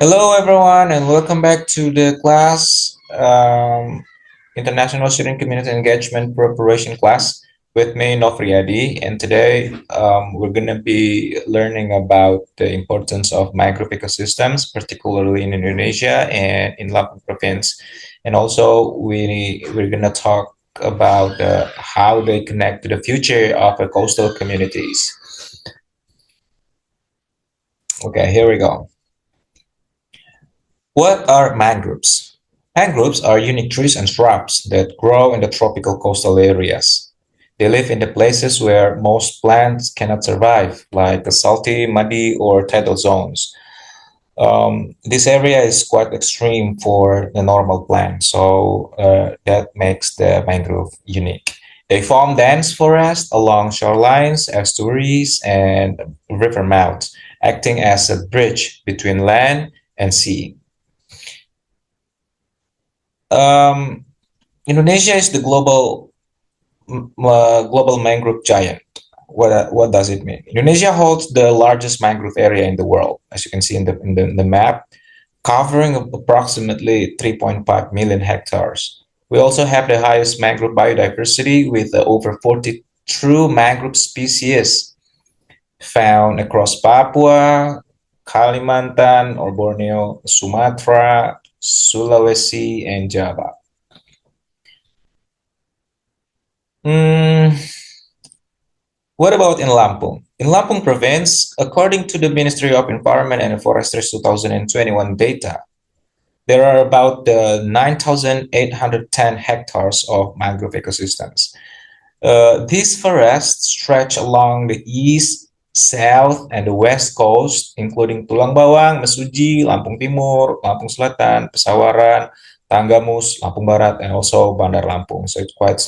Hello, everyone, and welcome back to the class, International Student Community Engagement Preparation class with me, Novriadi. And today we're going to be learning about the importance of mangrove ecosystems, particularly in Indonesia and in Lampung province. And also, we're going to talk about how they connect to the future of the coastal communities. Okay, here we go. What are mangroves? Mangroves are unique trees and shrubs that grow in the tropical coastal areas. They live in the places where most plants cannot survive, like the salty, muddy, or tidal zones. This area is quite extreme for the normal plant, so that makes the mangrove unique. They form dense forests along shorelines, estuaries, and river mouths, acting as a bridge between land and sea. Um, Indonesia is the global mangrove giant. What does it mean? Indonesia holds the largest mangrove area in the world, as you can see in the map, covering approximately 3.5 million hectares. We also have the highest mangrove biodiversity with over 40 true mangrove species found across Papua, Kalimantan or Borneo, Sumatra, Sulawesi, and Java. Mm, what about in Lampung? In Lampung province, according to the Ministry of Environment and Forestry 2021 data, there are about 9,810 hectares of mangrove ecosystems. These forests stretch along the east, south, and the west coast, including Tulang Bawang, Mesuji, Lampung Timur, Lampung Selatan, Pesawaran, Tanggamus, Lampung Barat, and also Bandar Lampung. So it's quite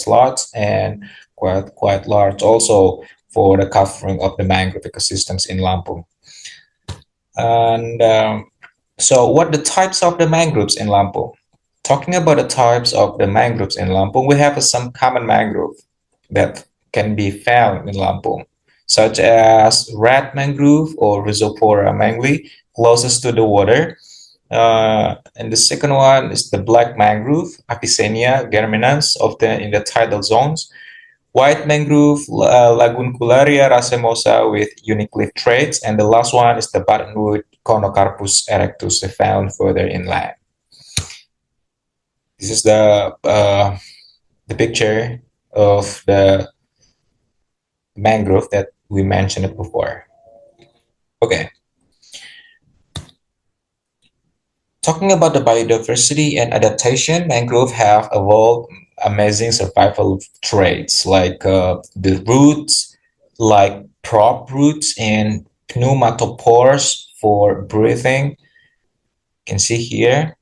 large, and quite large also for the covering of the mangrove ecosystems in Lampung. And so, what the types of the mangroves in Lampung? Talking about the types of the mangroves in Lampung, we have some common mangrove that can be found in Lampung, such as red mangrove or Rhizophora mangli, closest to the water. And the second one is the black mangrove, Avicennia germinans, often in the tidal zones. White mangrove, Laguncularia racemosa with unique leaf traits. And the last one is the buttonwood Conocarpus erectus, found further inland. This is the picture of the mangrove that we mentioned before. Okay, talking about the biodiversity and adaptation, mangrove have evolved amazing survival traits like the roots, like prop roots and pneumatopores for breathing. You can see here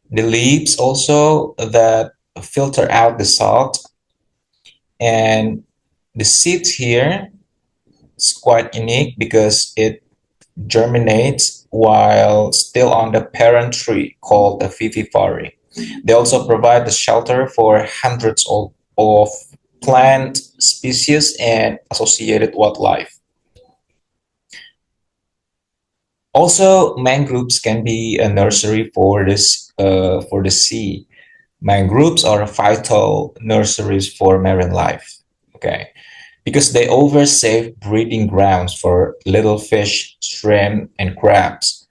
the leaves also that filter out the salt, and the seeds here is quite unique because it germinates while still on the parent tree called the vivifari. They also provide the shelter for hundreds of plant species and associated wildlife. Also, mangroves can be a nursery for the sea. Mangroves are vital nurseries for marine life. Okay, because they offer safe breeding grounds for little fish, shrimp, and crabs.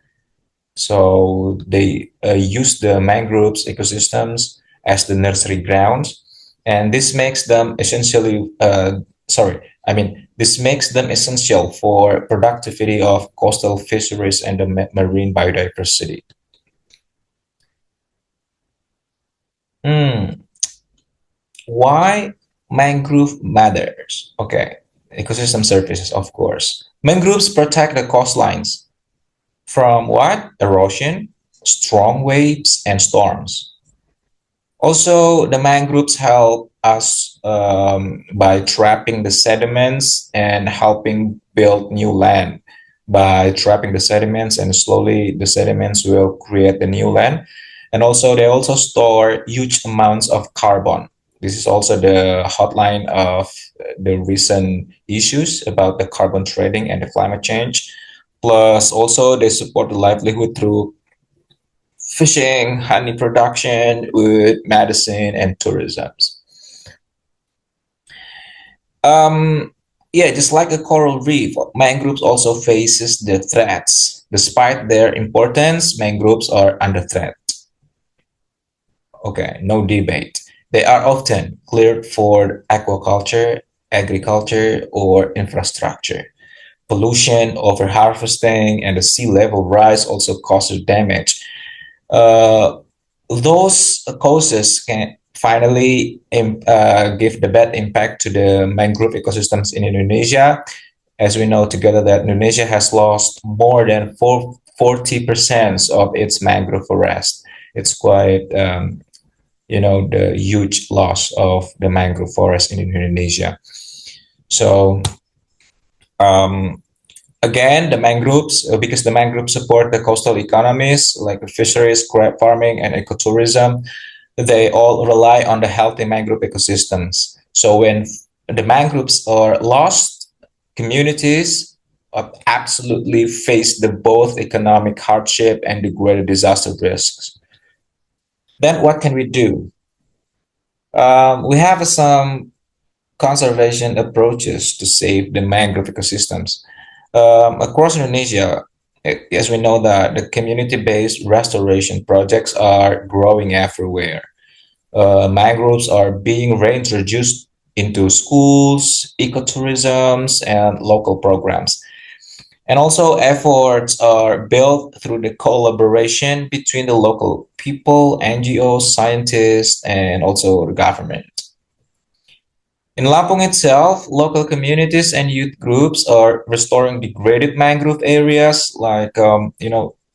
So they use the mangroves ecosystems as the nursery grounds, and this makes them essentially this makes them essential for productivity of coastal fisheries and the marine biodiversity. Hmm. Why mangrove matters? Okay, ecosystem services, of course. Mangroves protect the coastlines from what? Erosion, strong waves, and storms. Also, the mangroves help us by trapping the sediments and helping build new land. By trapping the sediments, and slowly the sediments will create the new land. And also, they also store huge amounts of carbon. This is also the hotline of the recent issues about the carbon trading and the climate change. Plus, also they support the livelihood through fishing, honey production, wood, medicine, and tourism. Um, yeah, just like a coral reef, mangroves also faces the threats. Despite their importance, mangroves are under threat. Okay, no debate. They are often cleared for aquaculture, agriculture, or infrastructure. Pollution, overharvesting, and the sea level rise also causes damage. Uh, those causes can finally give the bad impact to the mangrove ecosystems in Indonesia. As we know together that Indonesia has lost more than 40% of its mangrove forest. It's quite, the huge loss of the mangrove forest in Indonesia. So, um, again, the mangroves, because the mangroves support the coastal economies like fisheries, crab farming, and ecotourism, they all rely on the healthy mangrove ecosystems. So when the mangroves are lost, communities absolutely face the both economic hardship and the greater disaster risks. Then what can we do? We have some conservation approaches to save the mangrove ecosystems. Across Indonesia, as we know that the community-based restoration projects are growing everywhere. Mangroves are being reintroduced into schools, ecotourisms, and local programs. And also, efforts are built through the collaboration between the local people, NGOs, scientists, and also the government. In Lampung itself, local communities and youth groups are restoring degraded mangrove areas. Like,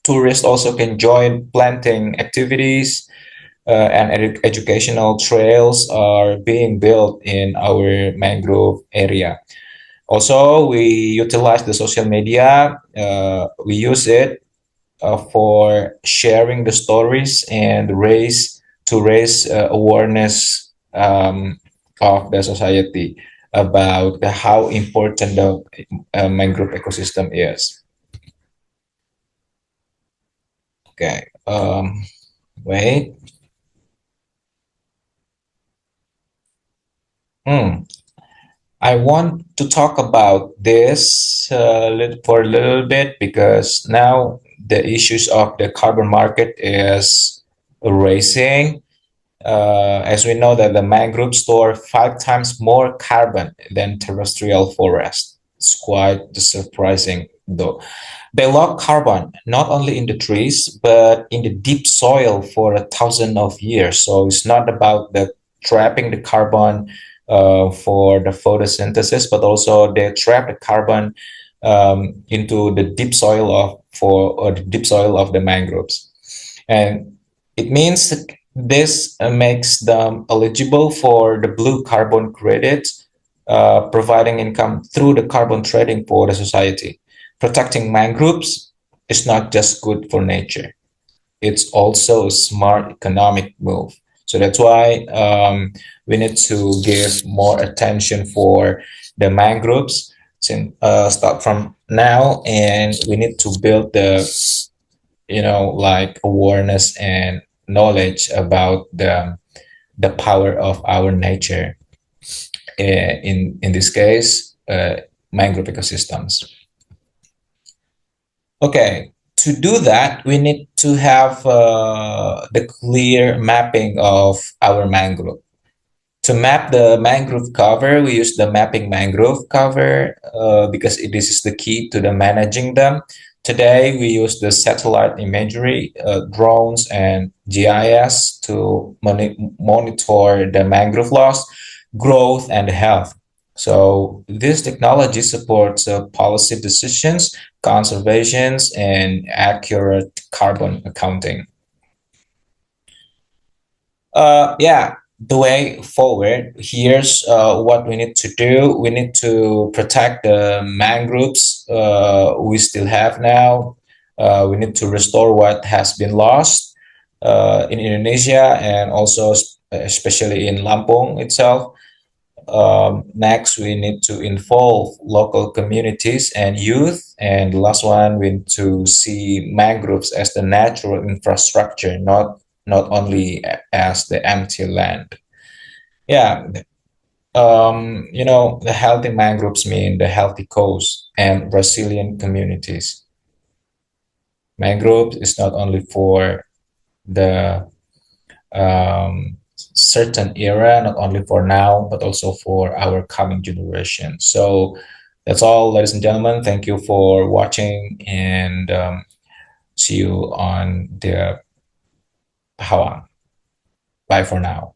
tourists also can join planting activities, and educational trails are being built in our mangrove area. Also, we utilize the social media. We use it for sharing the stories and raise awareness of the society about how important the mangrove ecosystem is. Okay. Wait. Hmm. I want to talk about this for a little bit because now the issues of the carbon market is rising. As we know that the mangrove store 5 times more carbon than terrestrial forest. It's quite surprising though. They lock carbon not only in the trees but in the deep soil for 1,000 of years. So it's not about the trapping the carbon for the photosynthesis, but also they trap the carbon into the deep soil the deep soil of the mangroves, and it means that this makes them eligible for the blue carbon credit, providing income through the carbon trading for the society. Protecting mangroves is not just good for nature, it's also a smart economic move. So that's why we need to give more attention for the mangroves since start from now, and we need to build the like awareness and knowledge about the power of our nature, in this case, mangrove ecosystems. Okay, to do that, we need to have the clear mapping of our mangrove. To map the mangrove cover, we use the mapping mangrove cover because this is the key to the managing them. Today, we use the satellite imagery, drones, and GIS to monitor the mangrove loss, growth, and health. So this technology supports policy decisions, conservations, and accurate carbon accounting. Yeah, the way forward, here's what we need to do. We need to protect the mangroves we still have now. We need to restore what has been lost in Indonesia and also especially in Lampung itself. next, we need to involve local communities and youth. And the last one, we need to see mangroves as the natural infrastructure, not only as the empty land. Yeah, the healthy mangroves mean the healthy coast and resilient communities. Mangroves is not only for the certain era, not only for now, but also for our coming generation. So that's all, ladies and gentlemen. Thank you for watching, and see you on the Pahawang. Bye for now.